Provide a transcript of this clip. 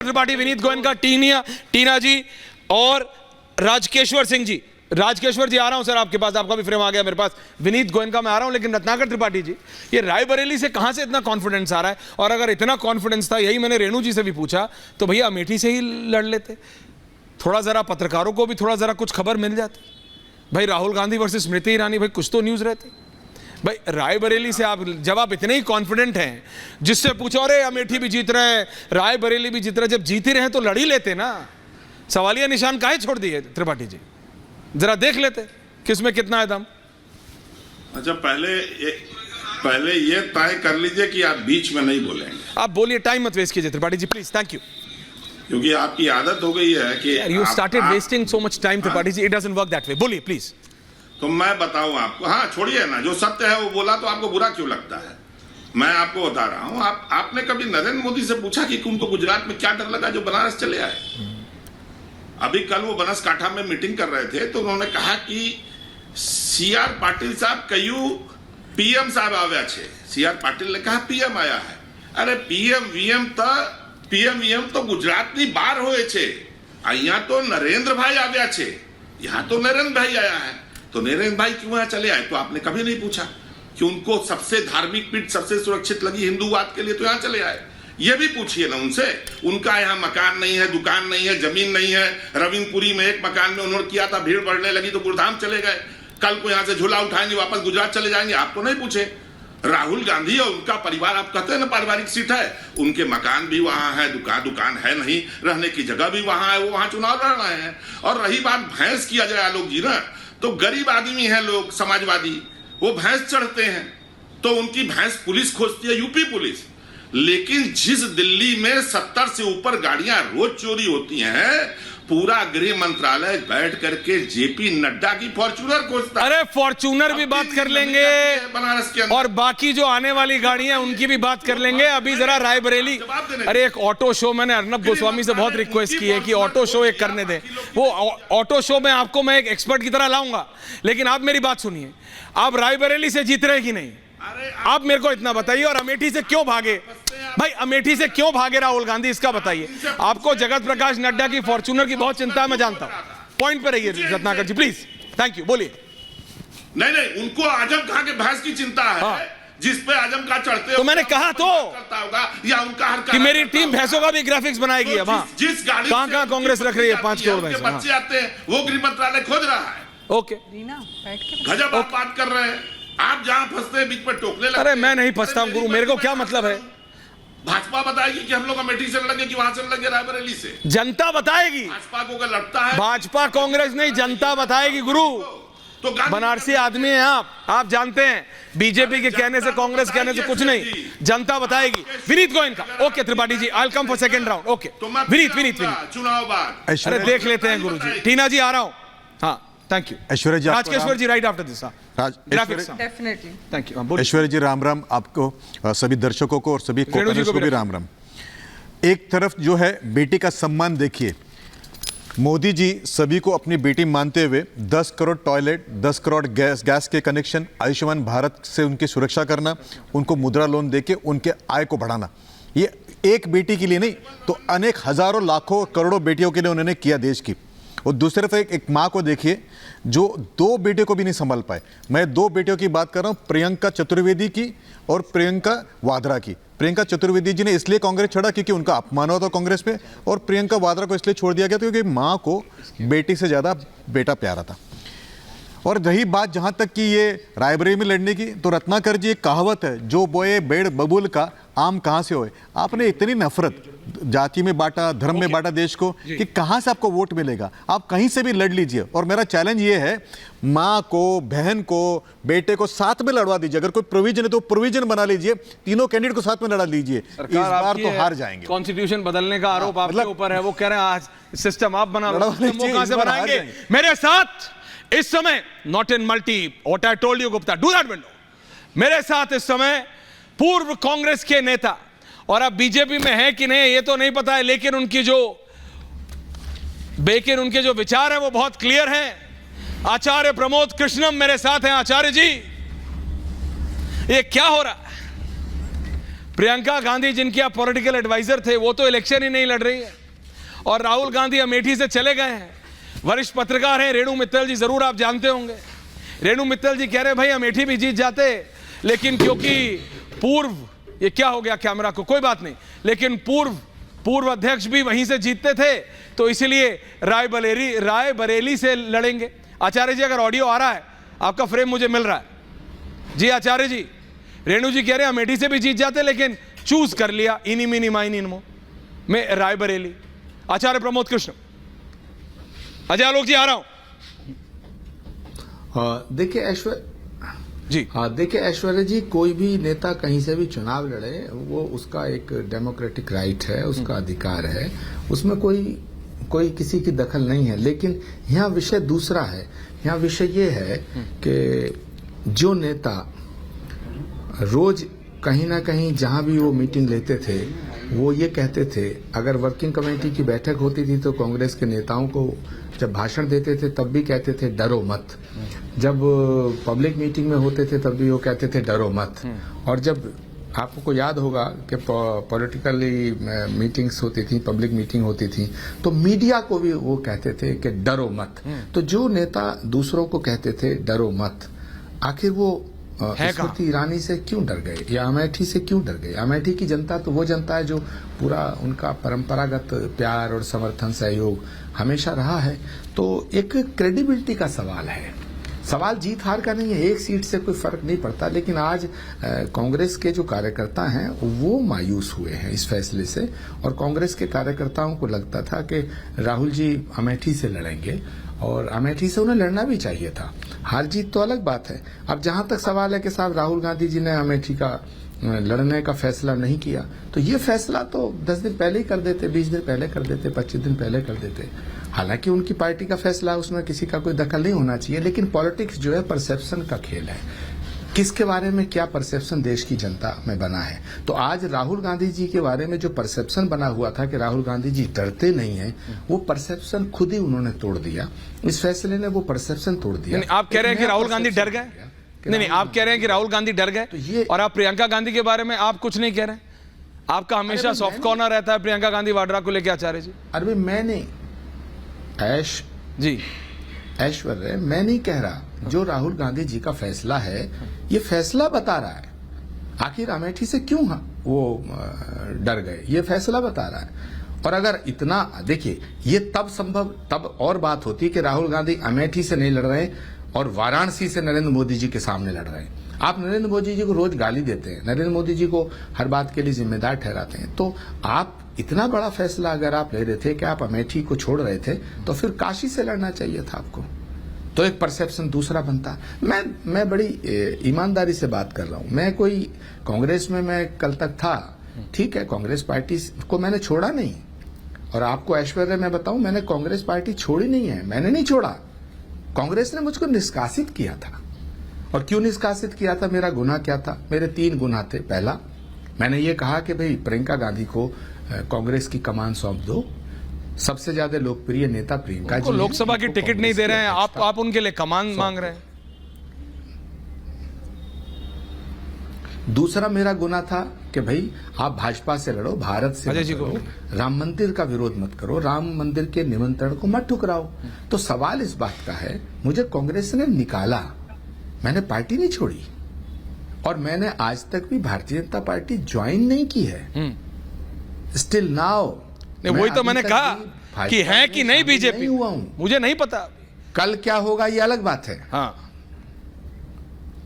त्रिपाठी, विनीत गोयनका, टीना जी और राजकेश्वर सिंह जी। राजकेश्वर जी आ रहा हूं सर आपके पास, आपका भी फ्रेम आ गया मेरे पास। विनीत गोयनका मैं आ रहा हूं, लेकिन रत्नाकर त्रिपाठी जी, ये रायबरेली से कहां से इतना कॉन्फिडेंस आ रहा है? और अगर इतना कॉन्फिडेंस था, यही मैंने रेणु जी से भी पूछा, तो भैया अमेठी से ही लड़ लेते। थोड़ा जरा पत्रकारों को भी थोड़ा जरा कुछ खबर मिल जाती। भाई राहुल गांधी वर्सेस स्मृति ईरानी, भाई कुछ तो न्यूज रहती। भाई रायबरेली से आप जब आप इतने ही कॉन्फिडेंट हैं, जिससे पूछो अरे अमेठी भी जीत रहे हैं, रायबरेली भी जीत रहे हैं, जब जीत ही रहे तो लड़ ही लेते ना। सवालिया निशान काहे छोड़ दिए त्रिपाठी जी? जरा देख लेते किसमें कितना है दम। अच्छा, पहले ये तय कर लीजिए कि आप बीच में नहीं बोलेंगे। आप बोलिए, टाइम मत वेस्ट कीजिए Tripathi ji please, thank you. क्योंकि आपकी आदत हो गई है कि you started wasting so much time Tripathi ji, it doesn't work that way. बोलिए प्लीज। तो मैं बताऊं आपको, हाँ छोड़िए ना, जो सत्य है वो बोला तो आपको बुरा क्यों लगता है? मैं आपको बता रहा हूं, आपने कभी नरेंद्र मोदी से पूछा कि उनको गुजरात में क्या डर लगा जो बनारस चले आए? अभी कल वो बनासकांठा में मीटिंग कर रहे थे, तो उन्होंने कहा कि सीआर पाटिल साहब कयू पीएम साहब आव्या छे। सीआर पाटिल ने कहा पीएम आया है। अरे पीएम वीएम तो गुजरातनी बार होए छे, अहियां तो नरेंद्र भाई आव्या छे, यहां तो नरेंद्र भाई आया है। तो नरेंद्र भाई क्यों यहाँ चले आए? तो आपने कभी नहीं पूछा कि उनको सबसे धार्मिक पीठ सबसे सुरक्षित लगी हिंदूवाद के लिए, तो यहाँ चले आए। ये भी पूछिए ना उनसे। उनका यहाँ मकान नहीं है, दुकान नहीं है, जमीन नहीं है। रविंद्रपुरी में एक मकान में उन्होंने किया था, भीड़ बढ़ने लगी तो गुरुधाम चले गए। कल को यहाँ से झूला उठाएंगे, वापस गुजरात चले जाएंगे, आप तो नहीं पूछे। राहुल गांधी और उनका परिवार, आप कहते हैं ना पारिवारिक सीट है, उनके मकान भी वहां है, दुकान है नहीं, रहने की जगह भी वहां है, वो वहां चुनाव लड़ रहे हैं। और रही बात भैंस किया जाए आलोक जी ना, तो गरीब आदमी है लोग, समाजवादी, वो भैंस चढ़ते हैं तो उनकी भैंस पुलिस खोजती है, यूपी पुलिस। लेकिन जिस दिल्ली में 70 से ऊपर गाड़ियां रोज चोरी होती हैं, पूरा गृह मंत्रालय बैठ करके जेपी नड्डा की फॉर्च्यूनर खोजता है। अरे फॉर्च्यूनर भी बात कर लेंगे, बनारस के अंदर, और बाकी जो आने वाली गाड़ियां उनकी भी बात कर लेंगे। अभी जरा रायबरेली, अरे एक ऑटो शो, मैंने अर्नब गोस्वामी से बहुत रिक्वेस्ट की है कि ऑटो शो एक करने दें। वो ऑटो शो में आपको मैं एक एक्सपर्ट की तरह लाऊंगा, लेकिन आप मेरी बात सुनिए। आप रायबरेली से जीत रहे कि नहीं, आप मेरे को इतना बताइए। और अमेठी से क्यों भागे भाई? अमेठी से क्यों भागे राहुल गांधी, इसका बताइए। आपको जगत प्रकाश नड्डा की फॉर्च्यूनर की बहुत चिंता है, मैं जानता हूं। पॉइंट पे रहिए रत्नाकर जी प्लीज, थैंक यू। बोलिए। नहीं, उनको आजम खां के भैंस की चिंता है। हाँ। जिस पे आजम का चढ़ते तो मैंने कहा तो होगा, या उनका हर कि मेरी टीम भैंसों का भी ग्राफिक्स बनाएगी। अब हाँ, जिस गाड़ी कहां कांग्रेस रख रही है 5 करोड़ भैंस, बच्चे आते हैं, वो गृह मंत्रालय खोज रहा है। ओके, गजब आप बात कर रहे हैं। आप जहां फंसते हैं बीच में टोकने लगते हैं। अरे मैं नहीं फंसता हूं गुरु, मेरे को क्या मतलब है? भाजपा बताएगी कि हम लोग अमेठी से लड़ेंगे कि वहां से लड़ेंगे रायबरेली से? जनता बताएगी। भाजपा को अगर लड़ता है, भाजपा कांग्रेस नहीं, जनता बताएगी गुरु। तो बनारसी आदमी हैं आप जानते हैं। बीजेपी के कहने से, कांग्रेस कहने से कुछ नहीं, जनता बताएगी। Vineet Goenka, okay Tripathi ji, I will come for second round. Okay Vineet चुनाव बाद अरे देख लेते हैं गुरु जी। टीना जी आ रहा हूं, हाँ thank you. Aishwarya ji, Rajkeshwar ji right after this. Definitely, thank you. Aishwarya ji Ram Ram आपको, सभी दर्शकों को और सभी को भी राम राम। एक तरफ जो है बेटी का सम्मान देखिए, मोदी जी सभी को अपनी बेटी मानते हुए 10 करोड़ टॉयलेट, 10 करोड़ गैस के कनेक्शन, आयुष्मान भारत से उनकी सुरक्षा करना, उनको मुद्रा लोन देके उनके आय को बढ़ाना, ये एक बेटी के लिए नहीं तो अनेक हजारों लाखों करोड़ों बेटियों के लिए उन्होंने किया देश की। और दूसरी तरफ एक माँ को देखिए जो 2 बेटे को भी नहीं संभाल पाए। मैं 2 बेटियों की बात कर रहा हूँ, प्रियंका चतुर्वेदी की और प्रियंका वाड्रा की। प्रियंका चतुर्वेदी जी ने इसलिए कांग्रेस छोड़ा क्योंकि उनका अपमान हुआ था कांग्रेस में, और प्रियंका वाड्रा को इसलिए छोड़ दिया गया था क्योंकि माँ को बेटी से ज़्यादा बेटा प्यारा था। और रही बात जहाँ तक कि ये रायबरेली में लड़ने की, तो रत्नाकर जी एक कहावत है, जो बोए बेड़ बबूल का आम कहाँ से होए। आपने इतनी नफरत जाति में बांटा, धर्म में बांटा देश को, कि कहाँ से आपको वोट मिलेगा? आप कहीं से भी लड़ लीजिए। और मेरा चैलेंज ये है, माँ को, बहन को, बेटे को साथ में लड़वा दीजिए। अगर कोई प्रोविजन है तो प्रोविजन बना लीजिए, तीनों कैंडिडेट को साथ में लड़ा लीजिए। इस बार तो हार जाएंगे। कॉन्स्टिट्यूशन बदलने का आरोप आपके ऊपर है, वो कह रहे हैं आज सिस्टम आप बना लो, कहां से बनाएंगे? मेरे साथ इस समय, not in multi, what I told you Gupta, do that window. मेरे साथ इस समय पूर्व कांग्रेस के नेता, और अब बीजेपी में है कि नहीं ये तो नहीं पता है, लेकिन उनके जो विचार हैं वो बहुत क्लियर हैं। आचार्य प्रमोद कृष्णम मेरे साथ हैं। आचार्य जी, ये क्या हो रहा है? प्रियंका गांधी जिनके आप पॉलिटिकल एडवाइजर थे वो तो इलेक्शन ही नहीं लड़ रही है, और राहुल गांधी अमेठी से चले गए हैं। वरिष्ठ पत्रकार हैं रेणु मित्तल जी, जरूर आप जानते होंगे। रेणु मित्तल जी कह रहे भाई अमेठी भी जीत जाते, लेकिन क्योंकि पूर्व, ये क्या हो गया कैमरा को, कोई बात नहीं, लेकिन पूर्व अध्यक्ष भी वहीं से जीतते थे, तो इसलिए रायबरेली से लड़ेंगे। आचार्य जी, अगर ऑडियो आ रहा है, आपका फ्रेम मुझे मिल रहा है जी। आचार्य जी, रेणु जी कह रहे हैं अमेठी से भी जीत जाते, लेकिन चूज कर लिया इनी मिनी माइन इनमो में रायबरेली। आचार्य प्रमोद कृष्ण। अजय आलोक जी, आ रहा हूं। देखिए ऐश्वर्या जी, कोई भी नेता कहीं से भी चुनाव लड़े, वो उसका एक डेमोक्रेटिक राइट है, उसका अधिकार है, उसमें कोई किसी की दखल नहीं है। लेकिन यहाँ विषय दूसरा है। यहाँ विषय ये है कि जो नेता रोज कहीं ना कहीं जहां भी वो मीटिंग लेते थे, वो ये कहते थे, अगर वर्किंग कमेटी की बैठक होती थी तो कांग्रेस के नेताओं को जब भाषण देते थे तब भी कहते थे डरो मत, जब पब्लिक मीटिंग में होते थे तब भी वो कहते थे डरो मत, और जब आपको याद होगा कि पॉलिटिकली मीटिंग्स होती थी, पब्लिक मीटिंग होती थी, तो मीडिया को भी वो कहते थे कि डरो मत। तो जो नेता दूसरों को कहते थे डरो मत, आखिर वो स्मृति ईरानी से क्यों डर गए या अमेठी से क्यों डर गए? अमेठी की जनता तो वो जनता है जो पूरा उनका परंपरागत प्यार और समर्थन सहयोग हमेशा रहा है। तो एक क्रेडिबिलिटी का सवाल है, सवाल जीत हार का नहीं है, एक सीट से कोई फर्क नहीं पड़ता। लेकिन आज कांग्रेस के जो कार्यकर्ता हैं वो मायूस हुए हैं इस फैसले से, और कांग्रेस के कार्यकर्ताओं को लगता था कि राहुल जी अमेठी से लड़ेंगे, और अमेठी से उन्हें लड़ना भी चाहिए था। हार जीत तो अलग बात है। अब जहां तक सवाल है कि साहब राहुल गांधी जी ने अमेठी का लड़ने का फैसला नहीं किया, तो ये फैसला तो 10 दिन पहले ही कर देते, 20 दिन पहले कर देते, 25 दिन पहले कर देते। हालांकि उनकी पार्टी का फैसला, उसमें किसी का कोई दखल नहीं होना चाहिए, लेकिन पॉलिटिक्स जो है परसेप्शन का खेल है। किसके बारे में क्या परसेप्शन देश की जनता में बना है। तो आज राहुल गांधी जी के बारे में जो परसेप्शन बना हुआ था कि राहुल गांधी जी डरते नहीं हैं, वो परसेप्शन खुद ही उन्होंने तोड़ दिया। इस फैसले ने वो परसेप्शन तोड़ दिया। आप कह रहे हैं कि राहुल गांधी डर गए? नहीं, आप कह रहे हैं कि राहुल गांधी डर गए, तो और आप प्रियंका गांधी के बारे में आप कुछ नहीं कह रहे हैं। आपका हमेशा सॉफ्ट कॉर्नर रहता है प्रियंका गांधी वाड्रा को लेकर। आचार्य जी, अरे मैंने ऐश्वर्या, मैं नहीं कह रहा, जो राहुल गांधी जी का फैसला है, ये फैसला बता रहा है आखिर अमेठी से क्यों वो डर गए, ये फैसला बता रहा है। और अगर इतना, देखिए, ये तब और बात होती कि राहुल गांधी अमेठी से नहीं लड़ रहे और वाराणसी से नरेंद्र मोदी जी के सामने लड़ रहे हैं। आप नरेंद्र मोदी जी को रोज गाली देते हैं, नरेंद्र मोदी जी को हर बात के लिए जिम्मेदार ठहराते हैं, तो आप इतना बड़ा फैसला अगर आप ले रहे थे कि आप अमेठी को छोड़ रहे थे, तो फिर काशी से लड़ना चाहिए था आपको। तो एक परसेप्शन दूसरा बनता। मैं बड़ी ईमानदारी से बात कर रहा हूं। मैं कोई कांग्रेस में मैं कल तक था, ठीक है, कांग्रेस पार्टी को मैंने छोड़ा नहीं, और आपको ऐश्वर्या मैं बताऊं, मैंने कांग्रेस पार्टी छोड़ी नहीं है, मैंने नहीं छोड़ा। कांग्रेस ने मुझको निष्कासित किया था। और क्यों निष्कासित किया था, मेरा गुनाह क्या था? मेरे 3 गुनाह थे। पहला, मैंने ये कहा कि भाई प्रियंका गांधी को कांग्रेस की कमान सौंप दो। सबसे ज्यादा लोकप्रिय नेता प्रियंका जी, लोकसभा की टिकट नहीं दे रहे हैं आप उनके लिए कमान मांग रहे हैं। दूसरा मेरा गुनाह था कि भाई आप भाजपा से लड़ो, भारत से लड़ो, राम मंदिर का विरोध मत करो, राम मंदिर के निमंत्रण को मत ठुकराओ। तो सवाल इस बात का है, मुझे कांग्रेस ने निकाला, मैंने पार्टी नहीं छोड़ी, और मैंने आज तक भी भारतीय जनता पार्टी ज्वाइन नहीं की है। स्टिल नाउ वही तो मैंने कहा कि है कि नहीं बीजेपी, मुझे नहीं पता। कल क्या होगा ये अलग बात है। हाँ,